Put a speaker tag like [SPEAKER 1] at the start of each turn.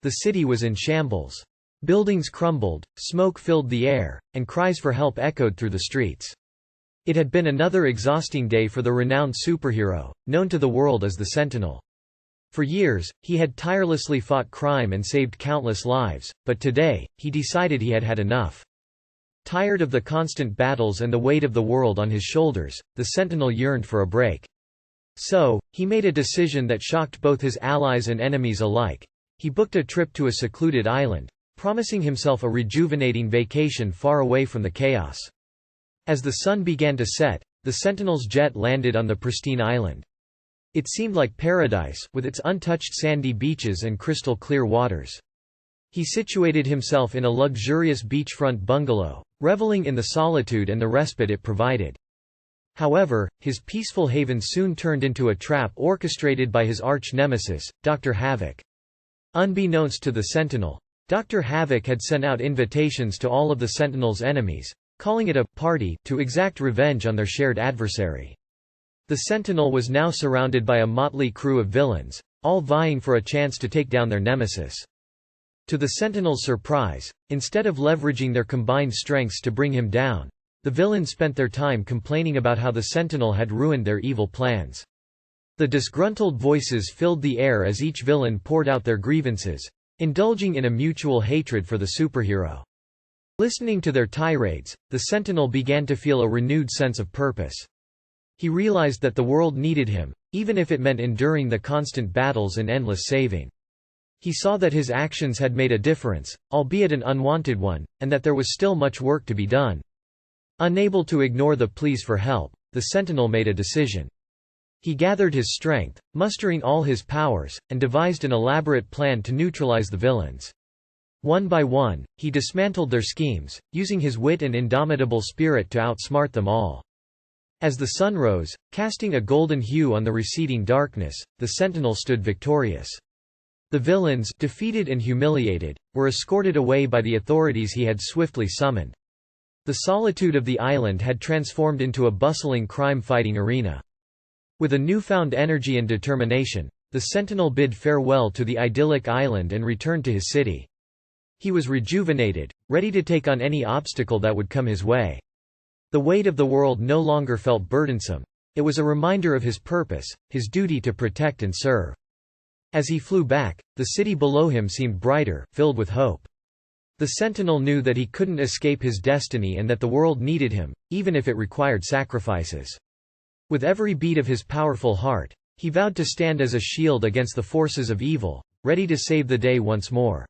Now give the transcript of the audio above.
[SPEAKER 1] The city was in shambles. Buildings crumbled, smoke filled the air, and cries for help echoed through the streets. It had been another exhausting day for the renowned superhero, known to the world as the Sentinel. For years, he had tirelessly fought crime and saved countless lives, but today, he decided he had had enough. Tired of the constant battles and the weight of the world on his shoulders, the Sentinel yearned for a break. So, he made a decision that shocked both his allies and enemies alike. He booked a trip to a secluded island, promising himself a rejuvenating vacation far away from the chaos. As the sun began to set, the Sentinel's jet landed on the pristine island. It seemed like paradise, with its untouched sandy beaches and crystal-clear waters. He situated himself in a luxurious beachfront bungalow, reveling in the solitude and the respite it provided. However, his peaceful haven soon turned into a trap orchestrated by his arch-nemesis, Dr. Havoc. Unbeknownst to the Sentinel, Dr. Havoc had sent out invitations to all of the Sentinel's enemies, calling it a «party» to exact revenge on their shared adversary. The Sentinel was now surrounded by a motley crew of villains, all vying for a chance to take down their nemesis. To the Sentinel's surprise, instead of leveraging their combined strengths to bring him down, the villains spent their time complaining about how the Sentinel had ruined their evil plans. The disgruntled voices filled the air as each villain poured out their grievances, indulging in a mutual hatred for the superhero. Listening to their tirades, the Sentinel began to feel a renewed sense of purpose. He realized that the world needed him, even if it meant enduring the constant battles and endless saving. He saw that his actions had made a difference, albeit an unwanted one, and that there was still much work to be done. Unable to ignore the pleas for help, the Sentinel made a decision. He gathered his strength, mustering all his powers, and devised an elaborate plan to neutralize the villains. One by one, he dismantled their schemes, using his wit and indomitable spirit to outsmart them all. As the sun rose, casting a golden hue on the receding darkness, the Sentinel stood victorious. The villains, defeated and humiliated, were escorted away by the authorities he had swiftly summoned. The solitude of the island had transformed into a bustling crime-fighting arena. With a newfound energy and determination, the Sentinel bid farewell to the idyllic island and returned to his city. He was rejuvenated, ready to take on any obstacle that would come his way. The weight of the world no longer felt burdensome. It was a reminder of his purpose, his duty to protect and serve. As he flew back, the city below him seemed brighter, filled with hope. The Sentinel knew that he couldn't escape his destiny and that the world needed him, even if it required sacrifices. With every beat of his powerful heart, he vowed to stand as a shield against the forces of evil, ready to save the day once more.